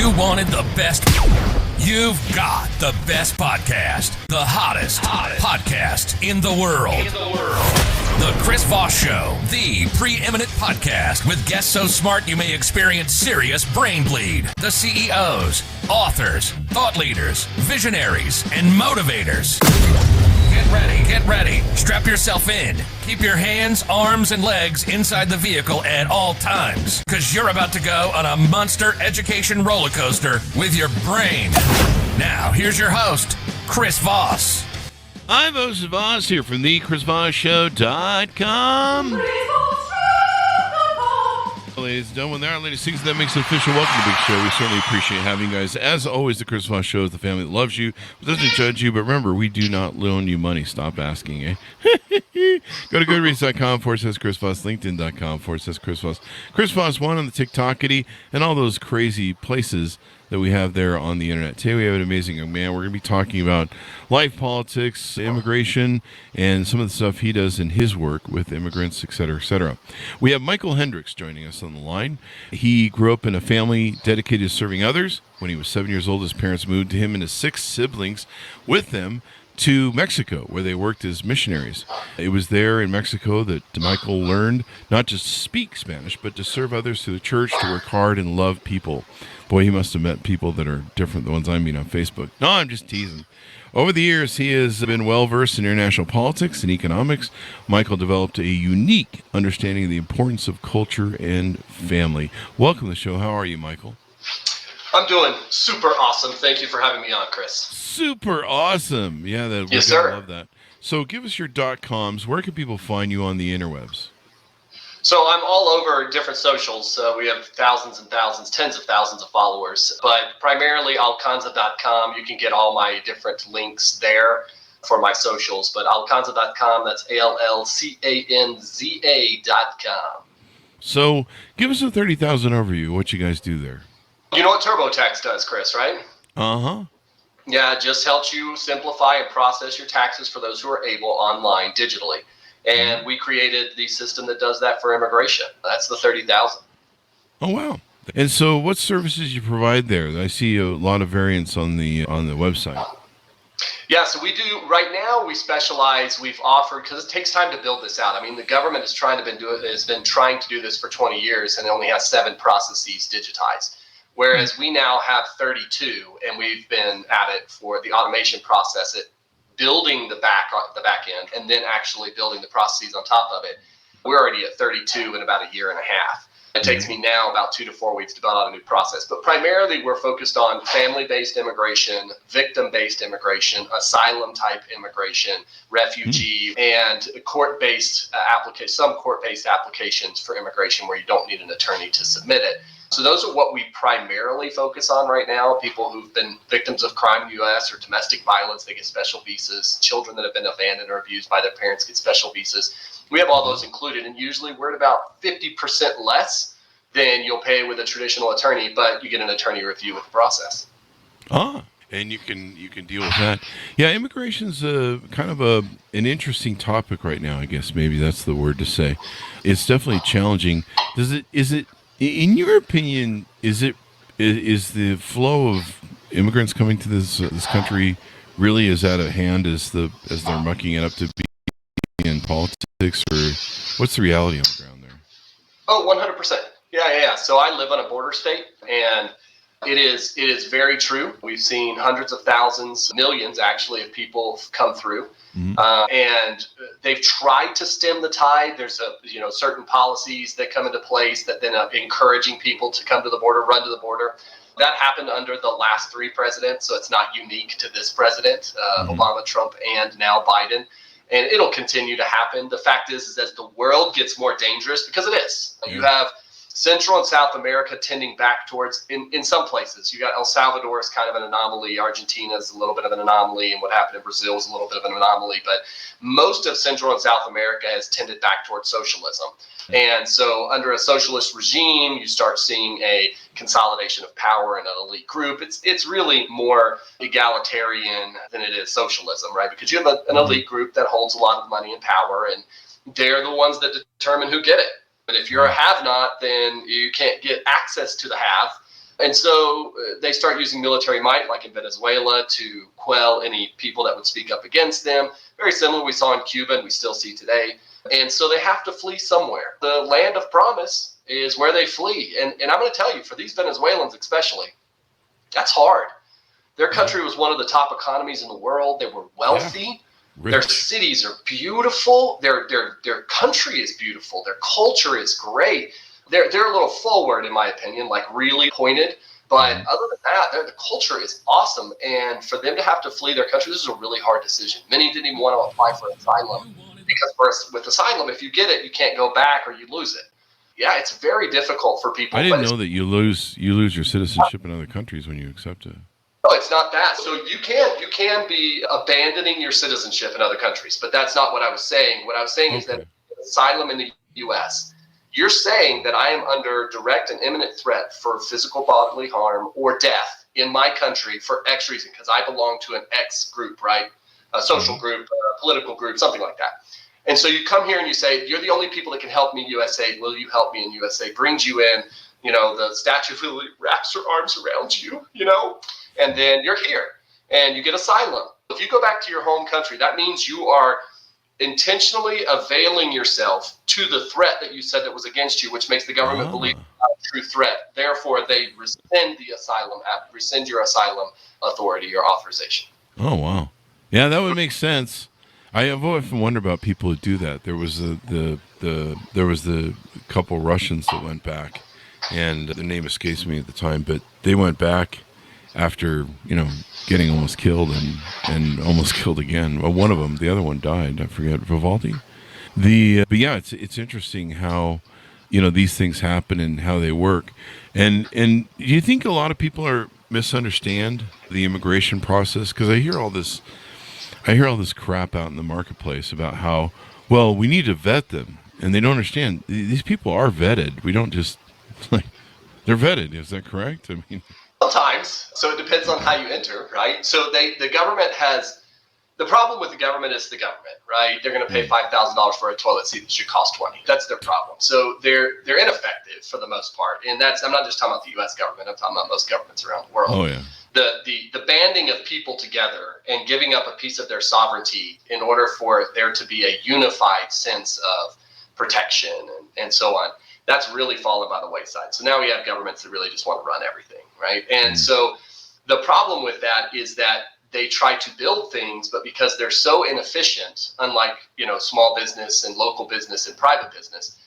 You wanted the best. You've got the best podcast. The hottest podcast in the world. The Chris Voss Show, the preeminent podcast with guests so smart you may experience serious brain bleed. The CEOs, authors, thought leaders, visionaries, and motivators. Get ready. Strap yourself in. Keep your hands, arms, and legs inside the vehicle at all times, because you're about to go on a monster education roller coaster with your brain. Now, here's your host, Chris Voss. I'm Chris Voss here from the ChrisVossShow.com. Ladies and gentlemen, there are ladies and that makes it official. Welcome to the big show. We certainly appreciate having you guys. As always, the Chris Voss Show is the family that loves you, doesn't judge you, but remember, we do not loan you money. Stop asking, eh? Go to goodreads.com/Chris Voss, LinkedIn.com/Chris Voss, Chris Voss 1 on the TikTokity, and all those crazy places that we have there on the internet. Today we have an amazing young man. We're going to be talking about life, politics, immigration, and some of the stuff he does in his work with immigrants, et cetera, et cetera. We have Michael Hendricks joining us on the line. He grew up in a family dedicated to serving others. When he was 7 years old, his parents moved him and his 6 siblings with them to Mexico, where they worked as missionaries. It was there in Mexico that Michael learned not just to speak Spanish, but to serve others through the church, to work hard and love people. Boy, he must have met people that are different than the ones I meet on Facebook. No, I'm just teasing. Over the years, he has been well-versed in international politics and economics. Michael developed a unique understanding of the importance of culture and family. Welcome to the show. How are you, Michael? I'm doing super awesome. Thank you for having me on, Chris. Super awesome. Yeah, yes, sir. I love that. So give us your .coms. Where can people find you on the interwebs? So I'm all over different socials. We have thousands and thousands, tens of thousands of followers, but primarily Allcanza.com. You can get all my different links there for my socials, but Allcanza.com, that's ALLCANZA.com. So give us a 30,000 overview. What you guys do there? You know what TurboTax does, Chris, right? Uh-huh. Yeah, it just helps you simplify and process your taxes for those who are able online digitally. And we created the system that does that for immigration. That's the 30,000. Oh, wow. And so what services you provide there? I see a lot of variants on the website. Yeah, so we do, right now we specialize, we've offered, because it takes time to build this out. I mean, the government has been trying to do this for 20 years and it only has 7 processes digitized. Whereas we now have 32, and we've been at it for the automation process, building the back end, and then actually building the processes on top of it. We're already at 32 in about a year and a half. It takes me now about 2 to 4 weeks to build out a new process. But primarily, we're focused on family-based immigration, victim-based immigration, asylum-type immigration, refugee, and court-based some court-based applications for immigration where you don't need an attorney to submit it. So those are what we primarily focus on right now. People who've been victims of crime in the U.S. or domestic violence, they get special visas. Children that have been abandoned or abused by their parents get special visas. We have all those included, and usually we're at about 50% less than you'll pay with a traditional attorney, but you get an attorney review with the process. And you can deal with that. Yeah, immigration's kind of an interesting topic right now, I guess maybe that's the word to say. It's definitely challenging. In your opinion, is the flow of immigrants coming to this country really as out of hand as they're mucking it up to be in politics, or what's the reality on the ground there? Oh, 100%. Yeah. So I live on a border state, and it is very true. We've seen hundreds of thousands, millions actually, of people come through. And they've tried to stem the tide. There's certain policies that come into place that then are encouraging people to come to the border, run to the border. That happened under the last 3 presidents, so it's not unique to this president, Obama, Trump, and now Biden. And it'll continue to happen. The fact is as the world gets more dangerous, because it is, you have Central and South America tending back towards, in some places, you got El Salvador is kind of an anomaly. Argentina is a little bit of an anomaly, and what happened in Brazil is a little bit of an anomaly. But most of Central and South America has tended back towards socialism. And so under a socialist regime, you start seeing a consolidation of power in an elite group. It's really more egalitarian than it is socialism, right? Because you have an elite group that holds a lot of money and power, and they're the ones that determine who get it. But if you're a have-not, then you can't get access to the have. And so they start using military might, like in Venezuela, to quell any people that would speak up against them. Very similar we saw in Cuba and we still see today. And so they have to flee somewhere. The land of promise is where they flee. And I'm going to tell you, for these Venezuelans especially, that's hard. Their country was one of the top economies in the world. They were wealthy. Yeah. Their cities are beautiful. Their country is beautiful. Their culture is great. They're a little forward, in my opinion, like really pointed. But other than that, the culture is awesome. And for them to have to flee their country, this is a really hard decision. Many didn't even want to apply for asylum because with asylum, if you get it, you can't go back or you lose it. Yeah, it's very difficult for people. I didn't know that you lose your citizenship in other countries when you accept it. No, it's not that. So you can be abandoning your citizenship in other countries, but that's not what I was saying. What I was saying is that asylum in the U.S., you're saying that I am under direct and imminent threat for physical bodily harm or death in my country for X reason, because I belong to an X group, right? A social group, a political group, something like that. And so you come here and you say, you're the only people that can help me in USA. Will you help me in USA? Brings you in, the Statue of Liberty wraps her arms around you, and then you're here and you get asylum. If you go back to your home country, that means you are intentionally availing yourself to the threat that you said that was against you, which makes the government believe it's not a true threat. Therefore, they rescind your asylum authority or authorization. Oh, wow. Yeah, that would make sense. I have often wondered about people who do that. There was the couple Russians that went back, and the name escapes me at the time, but they went back after, getting almost killed and almost killed again. Well, one of them, the other one died. I forget, Vivaldi. But yeah, it's interesting how, these things happen and how they work. And do you think a lot of people misunderstand the immigration process? Because I hear all this crap out in the marketplace about how, well, we need to vet them, and they don't understand. These people are vetted. We don't just they're vetted. Is that correct? I mean. Sometimes. So it depends on how you enter, right? So the government the problem with the government is the government, right? They're going to pay $5,000 for a toilet seat that should cost $20. That's their problem. So they're ineffective for the most part. And I'm not just talking about the U.S. government. I'm talking about most governments around the world. Oh, yeah. The banding of people together and giving up a piece of their sovereignty in order for there to be a unified sense of protection and so on. That's really fallen by the wayside. So now we have governments that really just want to run everything, right? And so the problem with that is that they try to build things, but because they're so inefficient, unlike, small business and local business and private business,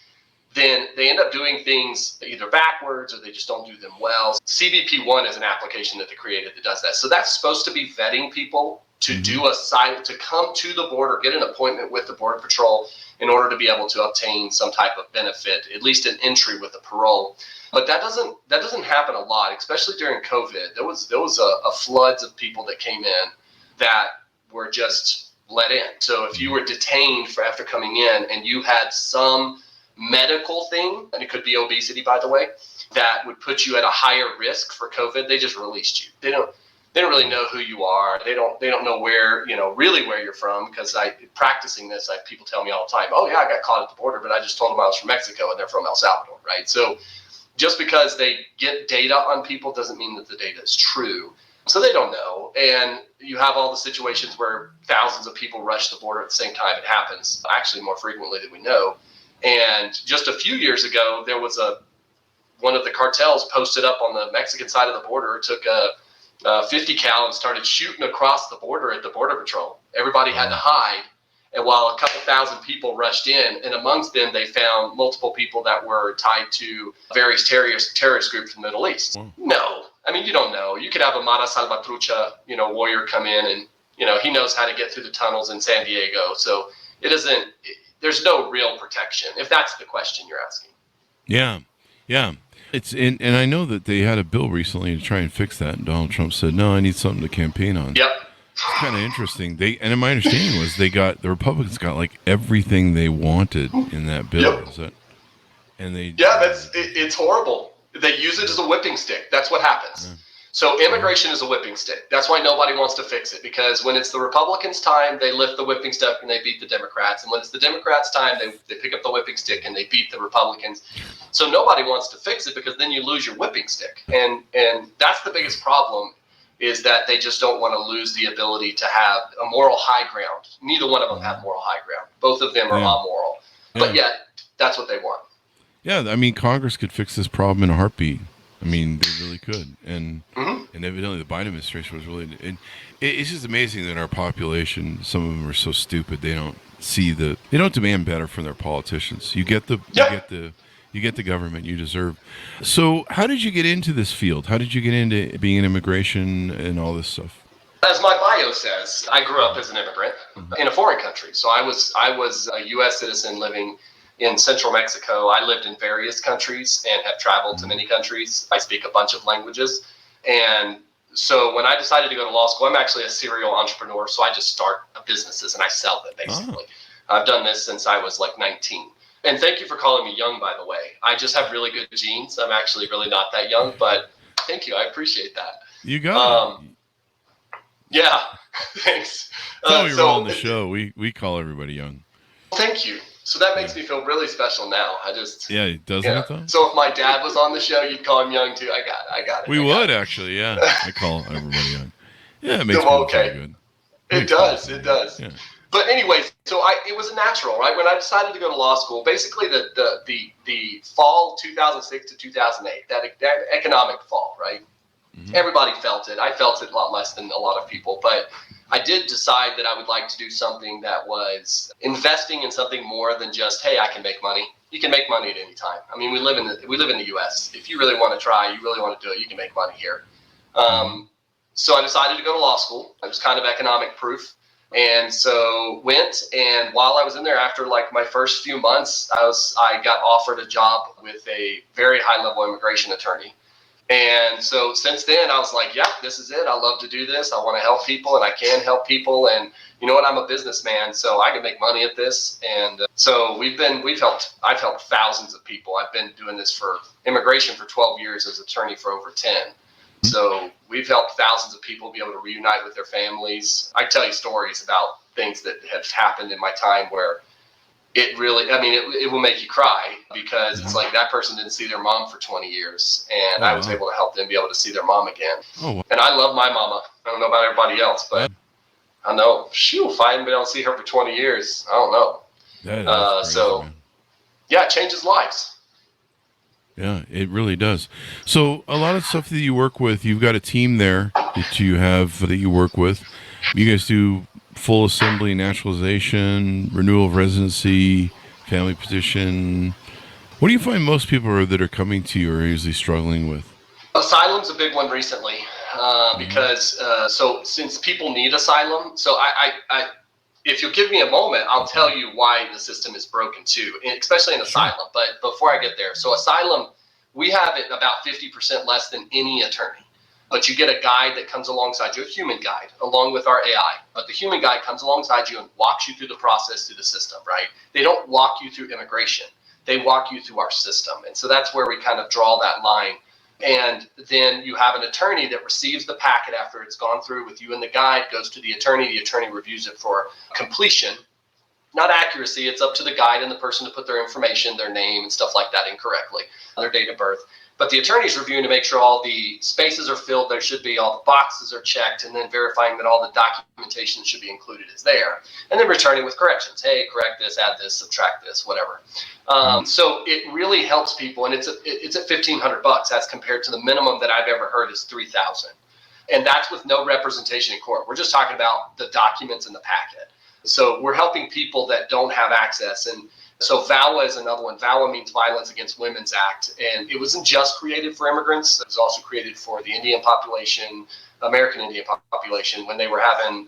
then they end up doing things either backwards or they just don't do them well. CBP-1 is an application that they created that does that. So that's supposed to be vetting people to to come to the border, get an appointment with the Border Patrol in order to be able to obtain some type of benefit, at least an entry with a parole. But that doesn't happen a lot, especially during COVID. There was a floods of people that came in that were just let in. So if you were detained after coming in and you had some medical thing, and it could be obesity, by the way, that would put you at a higher risk for COVID, they just released you. They don't really know who you are. They don't know where, really where you're from. Because practicing this, people tell me all the time, oh yeah, I got caught at the border, but I just told them I was from Mexico and they're from El Salvador, right? So just because they get data on people doesn't mean that the data is true. So they don't know. And you have all the situations where thousands of people rush the border at the same time. It happens actually more frequently than we know. And just a few years ago, there was one of the cartels posted up on the Mexican side of the border, took a 50 cal and started shooting across the border at the Border Patrol. Everybody had to hide. And while a couple thousand people rushed in, and amongst them, they found multiple people that were tied to various terrorist groups in the Middle East. No, you don't know. You could have a Mara Salvatrucha, warrior come in and, he knows how to get through the tunnels in San Diego. So there's no real protection, if that's the question you're asking. Yeah. And I know that they had a bill recently to try and fix that, and Donald Trump said, no, I need something to campaign on. Yep. It's kind of interesting. And my understanding was the Republicans got like everything they wanted in that bill. Yep. Is that? And they it's horrible. They use it as a whipping stick. That's what happens. So immigration is a whipping stick. That's why nobody wants to fix it, because when it's the Republicans' time, they lift the whipping stick and they beat the Democrats. And when it's the Democrats' time, they pick up the whipping stick and they beat the Republicans. So nobody wants to fix it, because then you lose your whipping stick. And that's the biggest problem, is that they just don't want to lose the ability to have a moral high ground. Neither one of them have moral high ground. Both of them are amoral. Yeah. But yet, that's what they want. Yeah, I mean, Congress could fix this problem in a heartbeat. I mean, they really could. And evidently the Biden administration was really... It's just amazing that our population, some of them are so stupid, they don't see they don't demand better from their politicians. You get the government you deserve. So how did you get into this field? How did you get into being in immigration and all this stuff? As my bio says, I grew up as an immigrant in a foreign country. So I was a U.S. citizen living in central Mexico. I lived in various countries and have traveled to many countries. I speak a bunch of languages. And so when I decided to go to law school, I'm actually a serial entrepreneur. So I just start businesses and I sell them, basically. I've done this since I was like 19. And thank you for calling me young, by the way. I just have really good genes. I'm actually really not that young, but thank you. I appreciate that. You got it. Yeah, thanks. So we roll on the show. We call everybody young. Thank you. So that makes me feel really special now. Yeah, doesn't it though? So if my dad was on the show, you'd call him young too. I got it. We would actually, yeah. I call everybody young. Yeah, it makes me feel good. It does. Yeah. But anyways, so it was a natural, right? When I decided to go to law school, basically the fall 2006 to 2008, that economic fall, right? Mm-hmm. Everybody felt it. I felt it a lot less than a lot of people, but I did decide that I would like to do something that was investing in something more than just, hey, I can make money. You can make money at any time. I mean, we live in the U.S. If you really want to try, you really want to do it, you can make money here. So I decided to go to law school. It was kind of economic proof. And so went, and while I was in there, after like my first few months, I got offered a job with a very high-level immigration attorney. And so since then, I was like, yeah, this is it. I love to do this. I want to help people, and I can help people. And you know what? I'm a businessman, so I can make money at this. And so I've helped thousands of people. I've been doing this for immigration for 12 years as attorney for over 10. So we've helped thousands of people be able to reunite with their families. I tell you stories about things that have happened in my time where it really, it will make you cry, because it's like that person didn't see their mom for 20 years, and I was able to help them be able to see their mom again. And I love my mama. I don't know about everybody else, but I know, if I haven't been able to see her for 20 years, I don't know. Crazy, yeah, it changes lives. Yeah, it really does. So a lot of stuff that you work with, you've got a team there that you work with. You guys do full assembly, naturalization, renewal of residency, family petition. What do you find most people that are coming to you are usually struggling with? Asylum's a big one recently, because since people need asylum, so I if you'll give me a moment, I'll tell you why the system is broken too, especially in asylum. But before I get there, so asylum, we have it about 50% less than any attorney. But you get a guide that comes alongside you, a human guide, along with our AI. But the human guide comes alongside you and walks you through the process, through the system, right? They don't walk you through immigration. They walk you through our system. And so that's where we kind of draw that line. And then you have an attorney that receives the packet after it's gone through with you and the guide, goes to the attorney reviews it for completion. Not accuracy, it's up to the guide and the person to put their information, their name and stuff like that incorrectly, their date of birth. But the attorney's reviewing to make sure all the spaces are filled, there should be, all the boxes are checked, and then verifying that all the documentation should be included is there. And then returning with corrections. Hey, correct this, add this, subtract this, whatever. So it really helps people, and it's at $1,500 as compared to the minimum that I've ever heard is $3,000. And that's with no representation in court. We're just talking about the documents in the packet. So we're helping people that don't have access. And so VAWA is another one. VAWA means Violence Against Women's Act. And it wasn't just created for immigrants. It was also created for the Indian population, American Indian population, when they were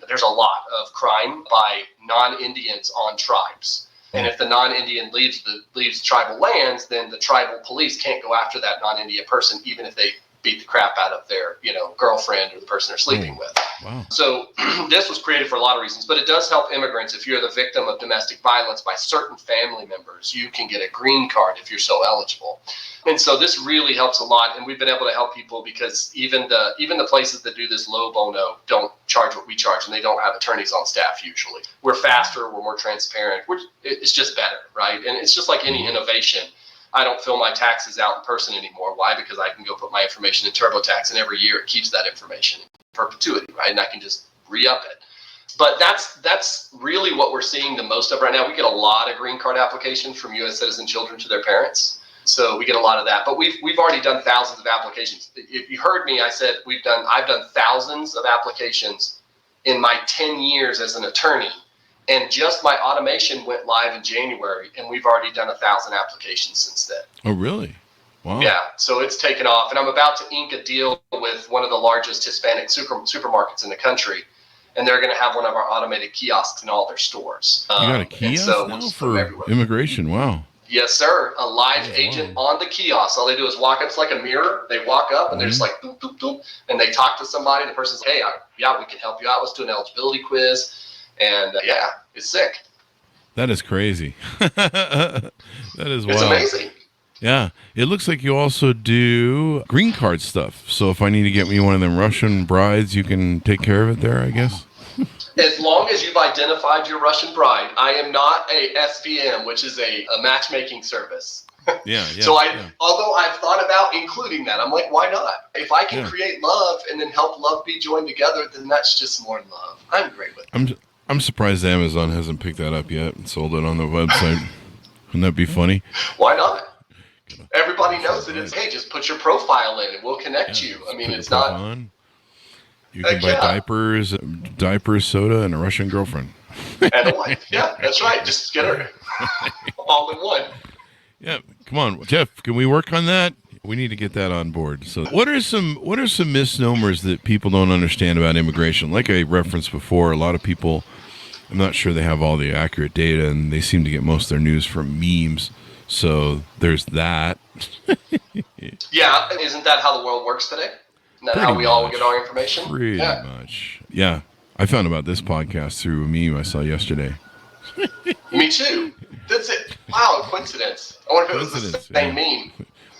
there's a lot of crime by non-Indians on tribes. And if the non-Indian leaves tribal lands, then the tribal police can't go after that non-Indian person, even if they beat the crap out of their, girlfriend or the person they're sleeping with. Wow. So this was created for a lot of reasons, but it does help immigrants. If you're the victim of domestic violence by certain family members, you can get a green card if you're so eligible. And so this really helps a lot. And we've been able to help people because even the places that do this low bono don't charge what we charge, and they don't have attorneys on staff usually. We're faster, we're more transparent. It's just better, right? And it's just like any innovation. I don't fill my taxes out in person anymore. Why? Because I can go put my information in TurboTax, and every year it keeps that information in perpetuity, right? And I can just re-up it. But that's really what we're seeing the most of right now. We get a lot of green card applications from U.S. citizen children to their parents. So we get a lot of that. But we've already done thousands of applications. If you heard me, I said I've done thousands of applications in my 10 years as an attorney. And just my automation went live in January, and we've already done 1,000 applications since then. Oh, really? Wow. Yeah, so it's taken off. And I'm about to ink a deal with one of the largest Hispanic supermarkets in the country, and they're going to have one of our automated kiosks in all their stores. You got a kiosk now for immigration? Wow. Yes, sir. A live agent on the kiosk. All they do is walk up. It's like a mirror. They walk up, and they're just like, boop, boop, boop, and they talk to somebody. The person's like, hey, we can help you out. Let's do an eligibility quiz. And it's sick. That is crazy. That is wild. It's amazing. Yeah. It looks like you also do green card stuff. So if I need to get me one of them Russian brides, you can take care of it there, I guess. As long as you've identified your Russian bride. I am not a SVM, which is a matchmaking service. Yeah. So although I've thought about including that, I'm like, why not? If I can create love and then help love be joined together, then that's just more love. I'm great with it. I'm surprised Amazon hasn't picked that up yet and sold it on the website. Wouldn't that be funny? Why not? Everybody knows that it's, hey, just put your profile in and we'll connect you. I mean, it's not. You can buy diapers, soda, and a Russian girlfriend. And a wife. Yeah, that's right. Just get her all in one. Yeah, come on, Jeff. Can we work on that? We need to get that on board. So, what are some misnomers that people don't understand about immigration? Like I referenced before, a lot of people, I'm not sure they have all the accurate data, and they seem to get most of their news from memes. So there's that. Yeah, isn't that how the world works today? Isn't that how we all get our information? Pretty much. Yeah, I found about this podcast through a meme I saw yesterday. Me too. That's it. Wow, a coincidence. I wonder if it was the same meme.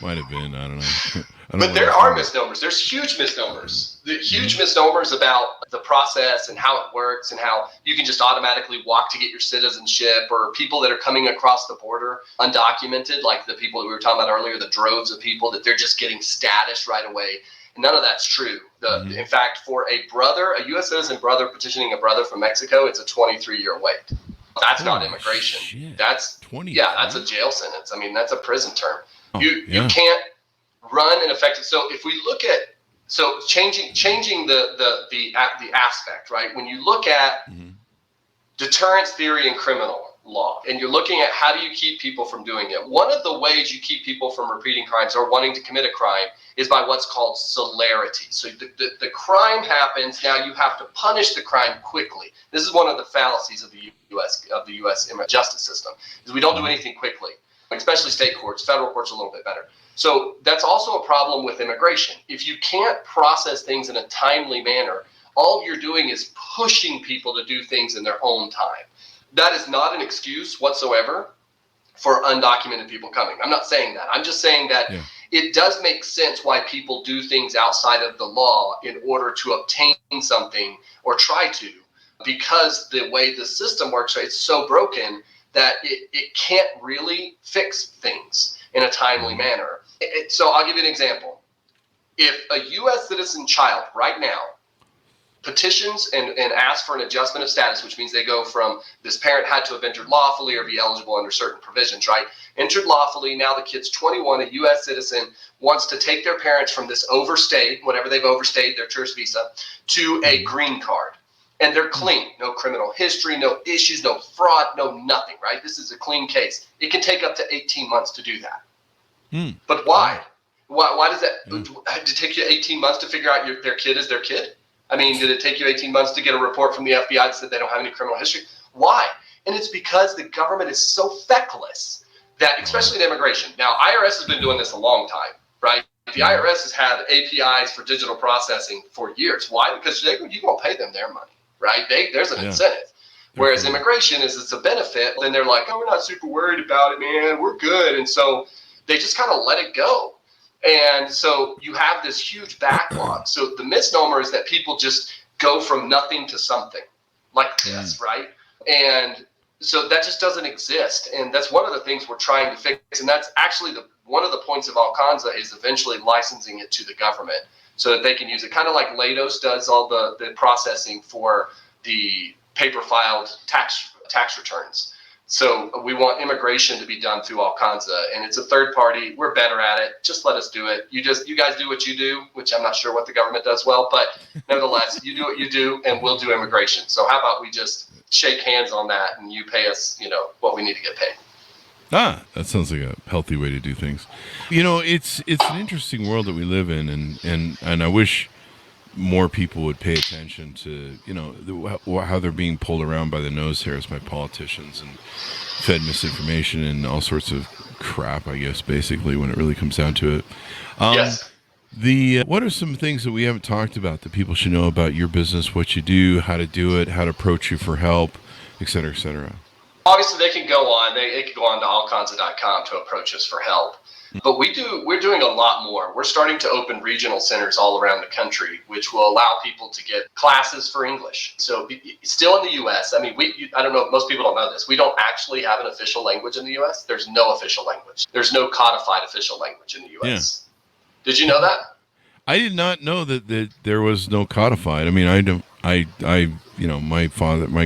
Might have been. I don't know. But there are misnomers. There's huge misnomers. The huge misnomers about the process and how it works and how you can just automatically walk to get your citizenship, or people that are coming across the border undocumented, like the people that we were talking about earlier, the droves of people that they're just getting status right away. And none of that's true. In fact, for a U.S. citizen brother petitioning a brother from Mexico, it's a 23-year wait. That's not immigration. Shit. That's 20. Yeah, that's a jail sentence. I mean, that's a prison term. You can't run an effective. So if we look at changing the aspect, right? When you look at deterrence theory in criminal law, and you're looking at how do you keep people from doing it, one of the ways you keep people from repeating crimes or wanting to commit a crime is by what's called celerity. So the crime happens, now you have to punish the crime quickly. This is one of the fallacies of the U.S. Justice system, is we don't do anything quickly, especially state courts. Federal courts are a little bit better. So that's also a problem with immigration. If you can't process things in a timely manner, all you're doing is pushing people to do things in their own time. That is not an excuse whatsoever for undocumented people coming. I'm not saying that. I'm just saying that it does make sense why people do things outside of the law in order to obtain something or try to, because the way the system works, it's so broken that it can't really fix things in a timely manner. So I'll give you an example. If a U.S. citizen child right now petitions and asks for an adjustment of status, which means they go from this parent had to have entered lawfully or be eligible under certain provisions, right? Entered lawfully, now the kid's 21, a U.S. citizen, wants to take their parents from this overstayed, whatever they've overstayed, their tourist visa, to a green card. And they're clean, no criminal history, no issues, no fraud, no nothing, right? This is a clean case. It can take up to 18 months to do that. But why? Why does that did it take you 18 months to figure out their kid is their kid? I mean, did it take you 18 months to get a report from the FBI that said they don't have any criminal history? Why? And it's because the government is so feckless that, especially in immigration. Now, IRS has been doing this a long time, right? The IRS has had APIs for digital processing for years. Why? Because you won't pay them their money, right? There's an incentive. Whereas immigration it's a benefit. Then they're like, oh, we're not super worried about it, man. We're good. And so they just kind of let it go. And so you have this huge backlog. So the misnomer is that people just go from nothing to something like this, right? And so that just doesn't exist. And that's one of the things we're trying to fix. And that's actually one of the points of Allcanza is eventually licensing it to the government so that they can use it. Kind of like Lados does all the processing for the paper filed tax returns. So we want immigration to be done through Allcanza, and it's a third party. We're better at it. Just let us do it. You guys do what you do, which I'm not sure what the government does well, but nevertheless, you do what you do, and we'll do immigration. So how about we just shake hands on that, and you pay us, what we need to get paid. That sounds like a healthy way to do things. It's an interesting world that we live in, and I wish more people would pay attention to, how they're being pulled around by the nose hairs by politicians and fed misinformation and all sorts of crap, I guess, basically, when it really comes down to it. Yes. What are some things that we haven't talked about that people should know about your business, what you do, how to do it, how to approach you for help, et cetera, et cetera? Obviously, they can go on to allcanza.com to approach us for help. But we're doing a lot more. We're starting to open regional centers all around the country, which will allow people to get classes for English. So still in the U.S., I don't know, most people don't know this. We don't actually have an official language in the U.S. There's no official language. There's no codified official language in the U.S. Yeah. Did you know that? I did not know that there was no codified. My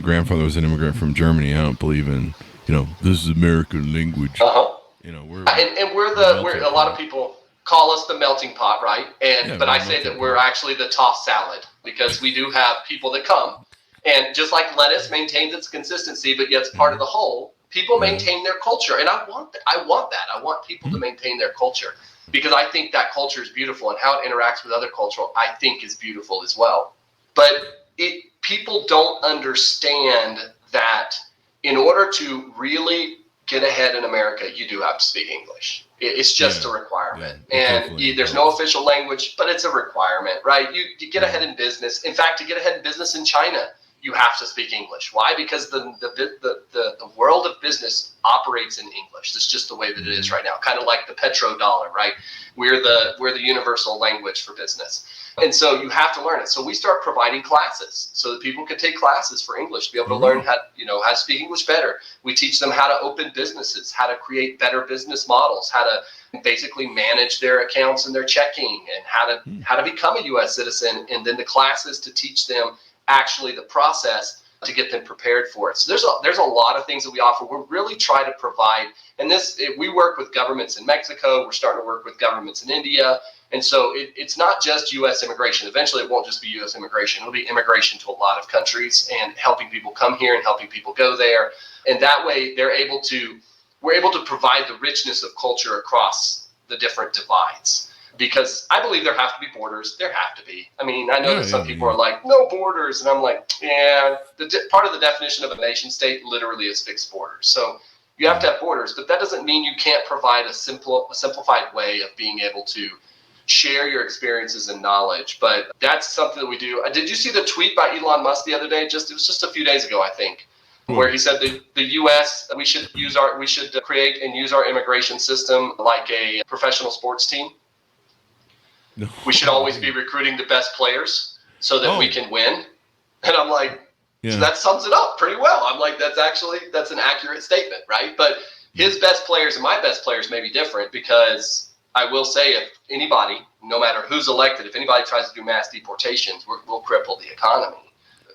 grandfather was an immigrant from Germany. I don't believe in, this is American language. Uh-huh. We're a lot of people call us the melting pot, right? But I say that we're actually the tossed salad because we do have people that come, and just like lettuce maintains its consistency, but yet it's part of the whole. People maintain their culture, and I want that. I want people to maintain their culture because I think that culture is beautiful, and how it interacts with other culture, I think, is beautiful as well. But people don't understand that in order to really get ahead in America, you do have to speak English. It's just a requirement. And there's no official language, but it's a requirement, right? You get ahead in business. In fact, to get ahead in business in China, you have to speak English. Why? Because the world of business operates in English. That's just the way that it is right now. Kind of like the petrodollar, right? We're the universal language for business. And so you have to learn it. So we start providing classes so that people can take classes for English to be able to learn how to speak English better. We teach them how to open businesses, how to create better business models, how to basically manage their accounts and their checking, and how to become a U.S. citizen. And then the classes to teach them actually the process to get them prepared for it. So there's a lot of things that we offer. We're really trying to provide, and we work with governments in Mexico. We're starting to work with governments in India. And so it's not just U.S. immigration. Eventually, it won't just be U.S. immigration. It'll be immigration to a lot of countries and helping people come here and helping people go there. And that way, we're able to provide the richness of culture across the different divides. Because I believe there have to be borders. There have to be. I know that some people are like, no borders. And I'm like, part of the definition of a nation state literally is fixed borders. So you have to have borders, but that doesn't mean you can't provide a simplified way of being able to share your experiences and knowledge. But that's something that we do. Did you see the tweet by Elon Musk the other day? It was just a few days ago, I think, where he said the U.S. we should create and use our immigration system like a professional sports team. No. We should always be recruiting the best players so that we can win. And I'm like, so that sums it up pretty well. I'm like, that's an accurate statement, right? But his best players and my best players may be different, because I will say, if anybody, no matter who's elected, if anybody tries to do mass deportations, we'll cripple the economy.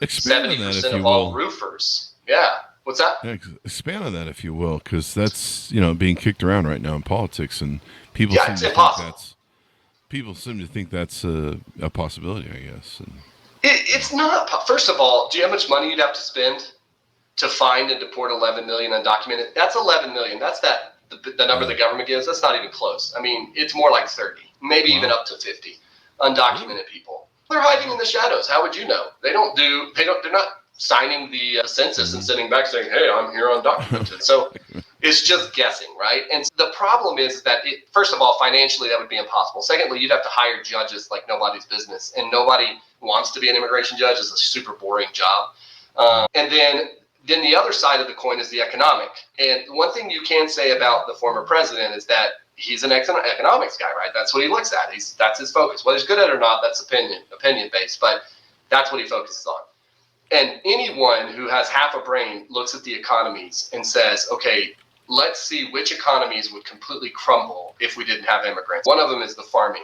Expand 70% of all roofers. Yeah. What's that? Yeah, expand on that, if you will, because that's being kicked around right now in politics, and people seem to think that's a possibility, I guess. And it's not. First of all, do you know how much money you'd have to spend to find and deport 11 million undocumented? That's 11 million. That's the number the government gives. That's not even close. It's more like 30, maybe even up to 50 undocumented people. They're hiding in the shadows. How would you know? They're not signing the census and sitting back saying, hey, I'm here undocumented. So It's just guessing, right? And the problem is that, first of all, financially, that would be impossible. Secondly, you'd have to hire judges like nobody's business, and nobody wants to be an immigration judge. It's a super boring job. And then the other side of the coin is the economic. And one thing you can say about the former president is that he's an economics guy, right? That's what he looks at. That's his focus. Whether he's good at it or not, that's opinion-based, but that's what he focuses on. And anyone who has half a brain looks at the economies and says, okay, let's see which economies would completely crumble if we didn't have immigrants. One of them is the farming.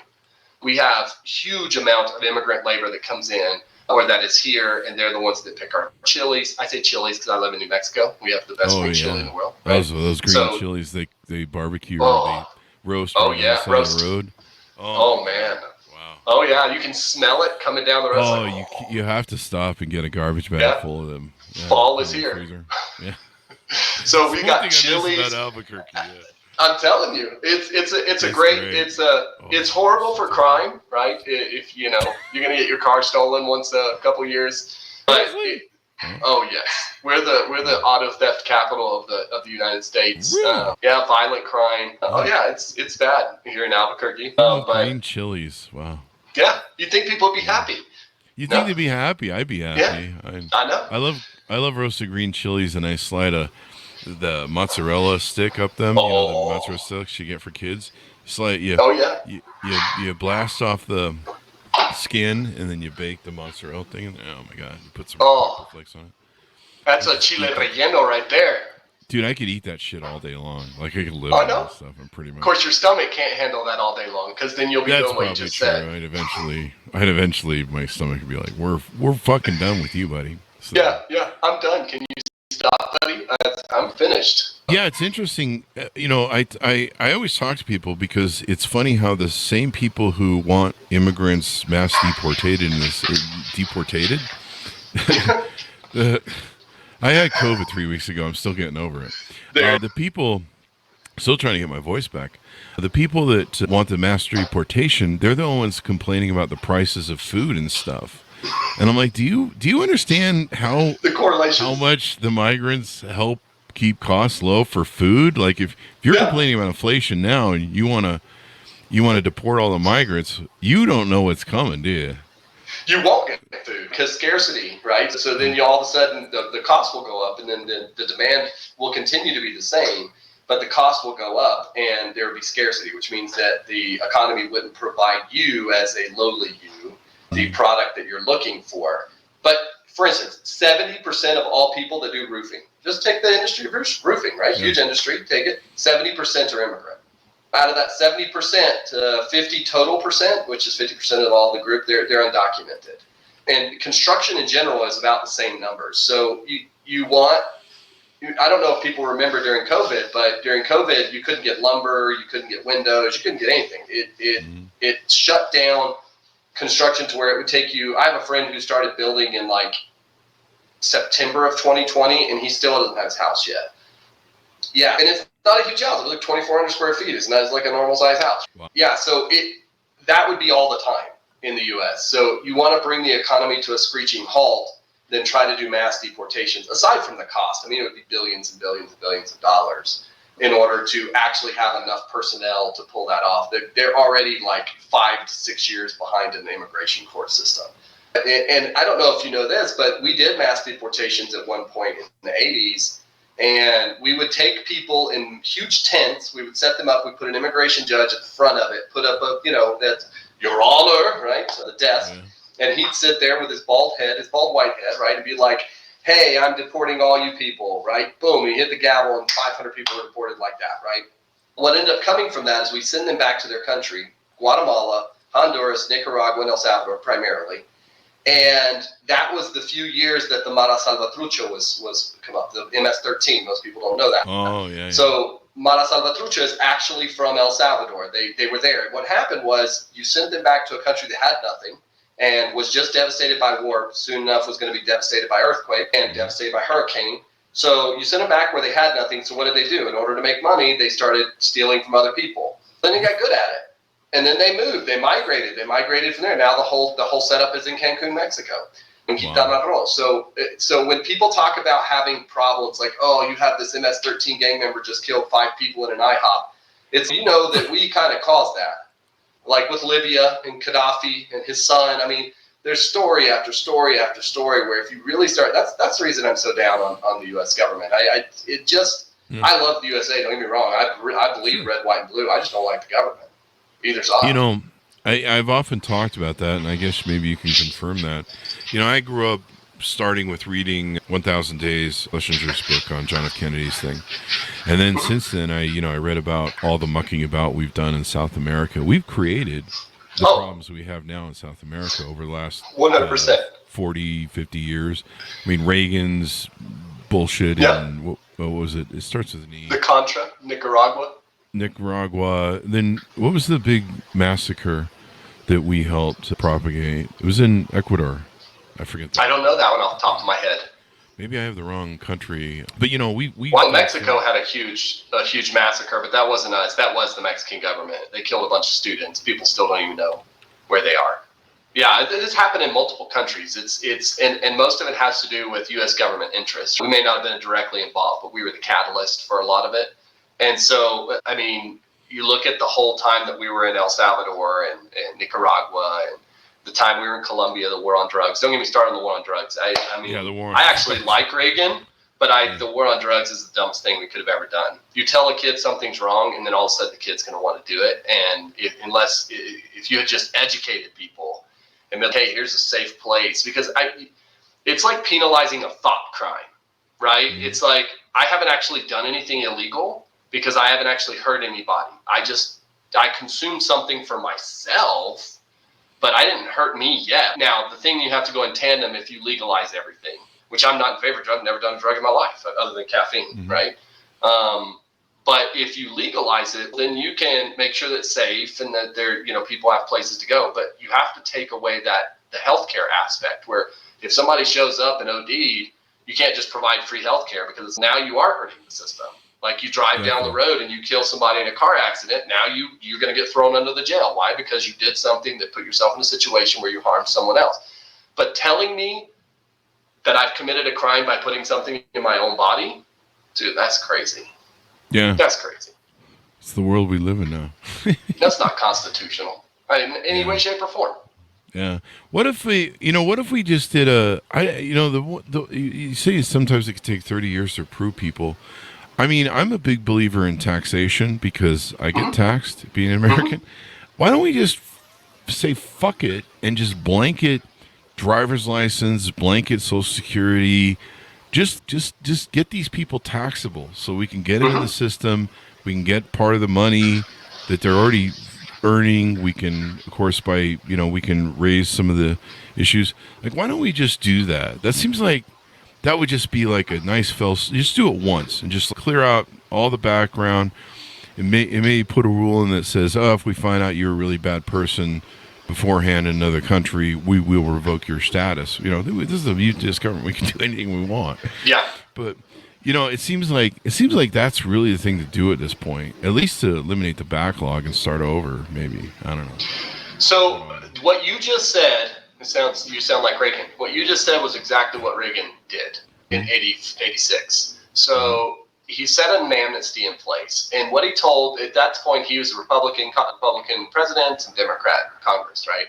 We have huge amount of immigrant labor that comes in or that is here, and they're the ones that pick our chilies. I say chilies because I live in New Mexico. We have the best green chili in the world. Right? Those green chilies they barbecue or they roast on the side of the road. Oh, man. Wow. Oh, yeah. You can smell it coming down the road. Oh, you have to stop and get a garbage bag full of them. Yeah, fall is here. Yeah. So we got chilies. About Albuquerque, yeah. I'm telling you, it's horrible for crime, right? If you're gonna get your car stolen once a couple years. But yes, we're the auto theft capital of the United States. Really? Violent crime. It's bad here in Albuquerque. Green chilies, wow. Yeah, you'd think people would be happy. You think they'd be happy? I'd be happy. Yeah, I know. I love roasted green chilies, and I slide the mozzarella stick up them. The mozzarella sticks you get for kids. You blast off the skin, and then you bake the mozzarella thing. And, oh my god, you put some pepper flakes on it. That's a chile relleno right there. Dude, I could eat that shit all day long. Like I could live on that stuff. I'm pretty much. Of course, your stomach can't handle that all day long because then you'll be doing what you just said. I'd eventually, my stomach would be like, "We're fucking done with you, buddy." So, yeah, I'm done. Can you stop, buddy? I'm finished. Yeah, it's interesting. I always talk to people because it's funny how the same people who want immigrants mass deported. I had COVID 3 weeks ago. I'm still getting over it. The people, still trying to get my voice back. The people that want the mass deportation, they're the ones complaining about the prices of food and stuff. And I'm like, do you understand how much the migrants help keep costs low for food? Like if you're complaining about inflation now and you want to deport all the migrants, you don't know what's coming, do you? You won't get food because scarcity, right? So then all of a sudden the cost will go up, and then the demand will continue to be the same, but the cost will go up, and there will be scarcity, which means that the economy wouldn't provide you as a lowly you the product that you're looking for. But for instance, 70% of all people that do roofing, just take the industry of roofing, right? Huge industry, take it, 70% are immigrant. Out of that 70%, 50 total percent, which is 50% of all the group, they're undocumented. And construction in general is about the same numbers. So I don't know if people remember during COVID, but during COVID, you couldn't get lumber, you couldn't get windows, you couldn't get anything. It shut down construction to where it would take you. I have a friend who started building in like September of 2020, and he still doesn't have his house yet. Yeah, and it's not a huge house. It's like 2,400 square feet. It's not like a normal size house. Wow. Yeah, so that would be all the time in the U.S. So you want to bring the economy to a screeching halt, then try to do mass deportations. Aside from the cost, I mean, it would be billions and billions and billions of dollars in order to actually have enough personnel to pull that off. They're already like 5 to 6 years behind in the immigration court system. And I don't know if you know this, but we did mass deportations at one point in the 80s. And we would take people in huge tents. We would set them up. We put an immigration judge at the front of it, put up that's your honor, right, the desk. Yeah. And he'd sit there with his bald white head, right, and be like, hey, I'm deporting all you people, right? Boom, he hit the gavel, and 500 people were deported like that, right? What ended up coming from that is we send them back to their country, Guatemala, Honduras, Nicaragua, and El Salvador primarily. And that was the few years that the Mara Salvatrucha was come up, the MS-13. Most people don't know that. Oh, yeah. So Mara Salvatrucha is actually from El Salvador. They were there. And what happened was you sent them back to a country that had nothing and was just devastated by war. Soon enough was going to be devastated by earthquake and devastated by hurricane. So you sent them back where they had nothing. So what did they do? In order to make money, they started stealing from other people. Then they got good at it. And then they moved. They migrated from there. Now the whole setup is in Cancun, Mexico. and Quintana Roo. So when people talk about having problems like, oh, you have this MS-13 gang member just killed 5 people in an IHOP, it's, that we kind of caused that. Like with Libya and Gaddafi and his son. I mean, there's story after story after story where if you really start, that's the reason I'm so down on the U.S. government. I love the USA, don't get me wrong. I believe red, white, and blue. I just don't like the government. Either side. I've often talked about that, and I guess maybe you can confirm that. I grew up starting with reading 1,000 Days, Schletcher's book on John F. Kennedy's thing. And then since then, I read about all the mucking about we've done in South America. We've created the problems we have now in South America over the last 100%. 40, 50 years. I mean, Reagan's bullshit and what was it? It starts with an E. The Contra, Nicaragua. Then what was the big massacre that we helped propagate? It was in Ecuador. I forget that. I don't know that one off the top of my head. Maybe I have the wrong country. But, we Mexico had a huge massacre, but that wasn't us. That was the Mexican government. They killed a bunch of students. People still don't even know where they are. Yeah, this happened in multiple countries. And most of it has to do with U.S. government interests. We may not have been directly involved, but we were the catalyst for a lot of it. And so, I mean, you look at the whole time that we were in El Salvador and Nicaragua and the time we were in Colombia, the war on drugs. Don't get me started on the war on drugs. I actually like Reagan, but the war on drugs is the dumbest thing we could have ever done. You tell a kid something's wrong, and then all of a sudden the kid's going to want to do it. And if you had just educated people and been, hey, here's a safe place, because it's like penalizing a thought crime, right? Mm-hmm. It's like I haven't actually done anything illegal because I haven't actually hurt anybody. I consumed something for myself, but I didn't hurt me yet. Now, the thing you have to go in tandem if you legalize everything, which I'm not in favor of drug. I've never done a drug in my life other than caffeine, right? But if you legalize it, then you can make sure that it's safe and that people have places to go. But you have to take away the healthcare aspect where if somebody shows up and OD'd, you can't just provide free healthcare because now you are hurting the system. Like you drive down the road and you kill somebody in a car accident. Now you're going to get thrown under the jail. Why? Because you did something that put yourself in a situation where you harmed someone else. But telling me that I've committed a crime by putting something in my own body, dude, that's crazy. Yeah. That's crazy. It's the world we live in now. That's not constitutional in any way, shape, or form. Yeah. What if we just did you say sometimes it could take 30 years to approve people. I mean, I'm a big believer in taxation because I get taxed being an American. Why don't we just say fuck it and just blanket driver's license, blanket Social Security, just get these people taxable so we can get into the system, we can get part of the money that they're already earning. We can, of course, we can raise some of the issues. Like, why don't we just do that? That seems like that would just be like a nice just do it once and just clear out all the background. It may put a rule in that says, if we find out you're a really bad person beforehand in another country, we will revoke your status. This is a U.S. government. We can do anything we want. Yeah. But it seems like that's really the thing to do at this point, at least to eliminate the backlog and start over. Maybe, I don't know. So what you just said. You sound like Reagan. What you just said was exactly what Reagan did in 86. So he set an amnesty in place. And what he told, at that point, he was a Republican president and Democrat Congress, right?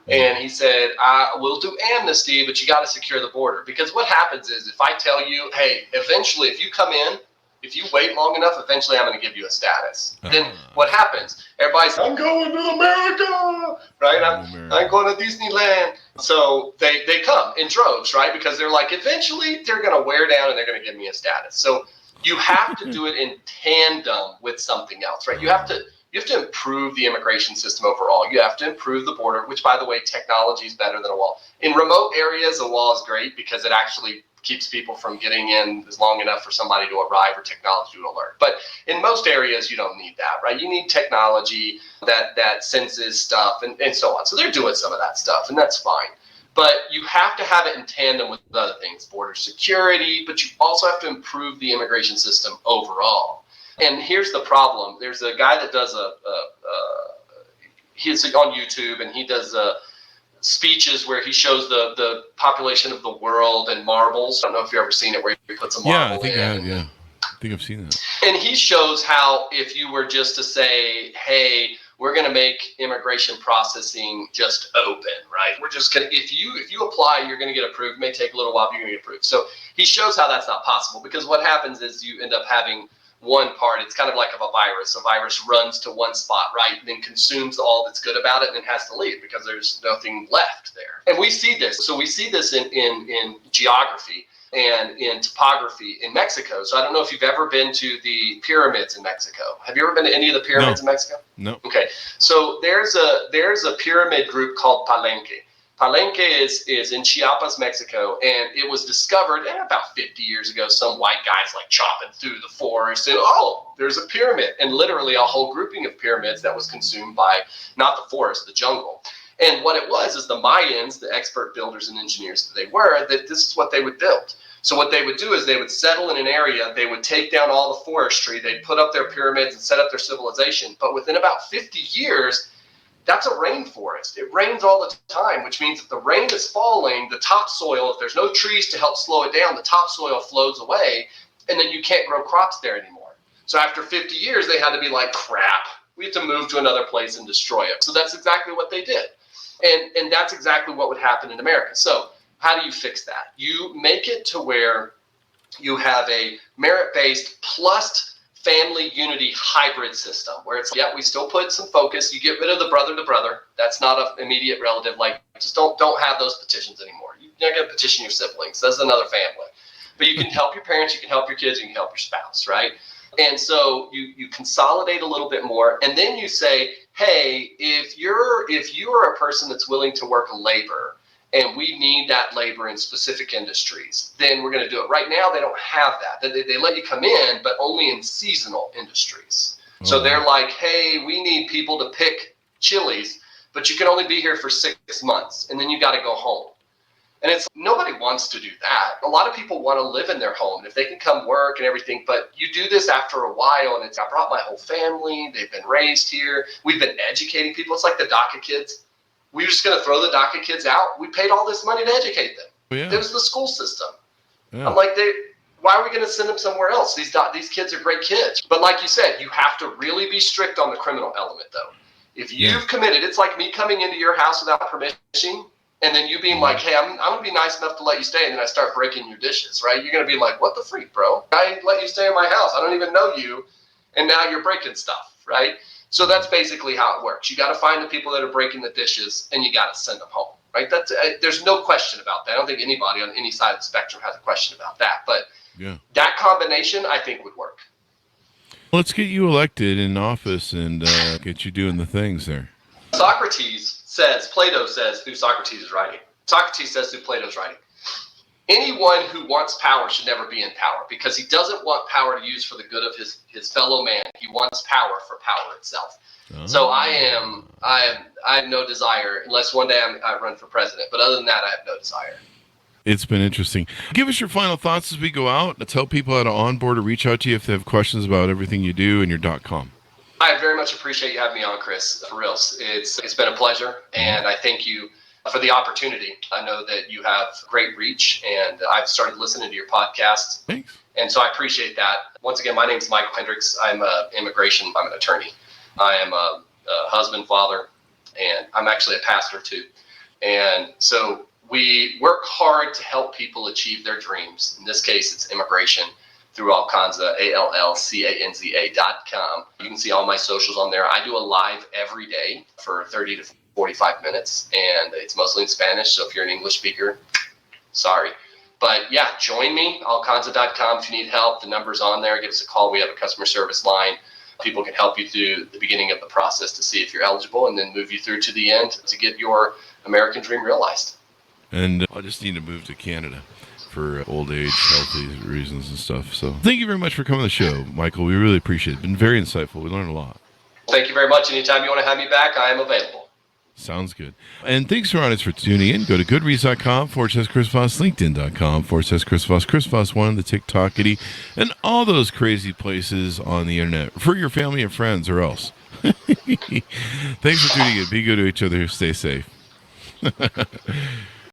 And he said, we'll do amnesty, but you got to secure the border. Because what happens is if I tell you, hey, eventually, if you come in, if you wait long enough, eventually I'm going to give you a status. Then what happens? Everybody's, I'm going to America, right? I'm going to Disneyland. So they come in droves, right? Because they're like, eventually they're going to wear down and they're going to give me a status. So you have to do it in tandem with something else, right? You have to improve the immigration system overall. You have to improve the border, which, by the way, technology is better than a wall. In remote areas, a wall is great because it actually keeps people from getting in as long enough for somebody to arrive or technology to alert. But in most areas, you don't need that, right? You need technology that senses stuff and so on. So they're doing some of that stuff, and that's fine. But you have to have it in tandem with other things, border security, but you also have to improve the immigration system overall. And here's the problem. There's a guy that does he's on YouTube, and he does speeches where he shows the population of the world and marbles. I don't know if you've ever seen it where he puts a marble I think in. I have, yeah. I think I've seen that. And he shows how if you were just to say, hey, we're going to make immigration processing just open, right? We're just going to, if you apply, you're going to get approved. It may take a little while, but you're going to get approved. So he shows how that's not possible, because what happens is you end up having one part. It's kind of like of a virus. A virus runs to one spot, right? And then consumes all that's good about it and then has to leave because there's nothing left there. And we see this. So we see this in geography and in topography in Mexico. So I don't know if you've ever been to the pyramids in Mexico. Have you ever been to any of the pyramids in Mexico? No. Okay. So there's a pyramid group called Palenque. Palenque is in Chiapas, Mexico, and it was discovered about 50 years ago. Some white guys like chopping through the forest and, oh, there's a pyramid, and literally a whole grouping of pyramids that was consumed by not the forest, the jungle. And what it was is the Mayans, the expert builders and engineers that they were, that this is what they would build. So what they would do is they would settle in an area, they would take down all the forestry, they'd put up their pyramids and set up their civilization. But within about 50 years, that's a rainforest. It rains all the time, which means if the rain is falling, the topsoil, if there's no trees to help slow it down, the topsoil flows away, and then you can't grow crops there anymore. So after 50 years, they had to be like, crap, we have to move to another place and destroy it. So that's exactly what they did. And that's exactly what would happen in America. So how do you fix that? You make it to where you have a merit-based plus family unity hybrid system where it's, we still put some focus. You get rid of the brother to brother. That's not an immediate relative. Like, just don't have those petitions anymore. You're not going to petition your siblings. That's another family. But you can help your parents, you can help your kids, you can help your spouse, right? And so you consolidate a little bit more, and then you say, hey, if you are a person that's willing to work labor, and we need that labor in specific industries, then we're going to do it. Right now, they don't have that. They let you come in, but only in seasonal industries. Oh. So they're like, hey, we need people to pick chilies, but you can only be here for 6 months, and then you got to go home. And it's, nobody wants to do that. A lot of people want to live in their home, and if they can come work and everything, but you do this after a while, and it's, I brought my whole family, they've been raised here, we've been educating people. It's like the DACA kids. We were just going to throw the DACA kids out. We paid all this money to educate them. Yeah. It was the school system. Yeah. I'm like, why are we going to send them somewhere else? These kids are great kids. But like you said, you have to really be strict on the criminal element, though. If you've committed, it's like me coming into your house without permission, and then you being like, hey, I'm going to be nice enough to let you stay, and then I start breaking your dishes, right? You're going to be like, what the freak, bro? I let you stay in my house. I don't even know you, and now you're breaking stuff, right? So that's basically how it works. You got to find the people that are breaking the dishes, and you got to send them home, right? That's there's no question about that. I don't think anybody on any side of the spectrum has a question about that. But that combination, I think, would work. Let's get you elected in office and get you doing the things there. Plato says through Socrates is writing. Socrates says through Plato's writing, anyone who wants power should never be in power, because he doesn't want power to use for the good of his fellow man. He wants power for power itself. Oh. So I have no desire, unless one day I run for president. But other than that, I have no desire. It's been interesting. Give us your final thoughts as we go out. Tell people how to onboard or reach out to you if they have questions about everything you do and your .com. I very much appreciate you having me on, Chris. For real, it's been a pleasure, and I thank you for the opportunity. I know that you have great reach, and I've started listening to your podcast. Thanks. And so I appreciate that. Once again, my name is Michael Hendricks. I'm I'm an attorney. I am a husband, father, and I'm actually a pastor too. And so we work hard to help people achieve their dreams. In this case, it's immigration through Allcanza, ALLCANZA.com. You can see all my socials on there. I do a live every day for 30 to 45 minutes, and it's mostly in Spanish. So if you're an English speaker, sorry. But yeah, join me, Allcanza.com. If you need help, the number's on there. Give us a call. We have a customer service line. People can help you through the beginning of the process to see if you're eligible, and then move you through to the end to get your American dream realized. And I just need to move to Canada for old age, healthy reasons and stuff. So thank you very much for coming on the show, Michael. We really appreciate it. It's been very insightful. We learned a lot. Thank you very much. Anytime you want to have me back, I am available. Sounds good. And thanks for audience for tuning in. Go to goodreads.com/Chris Voss, LinkedIn.com/Chris Voss, Chris Voss 1, the TikTokity, and all those crazy places on the internet for your family and friends or else. Thanks for tuning in. Be good to each other. Stay safe.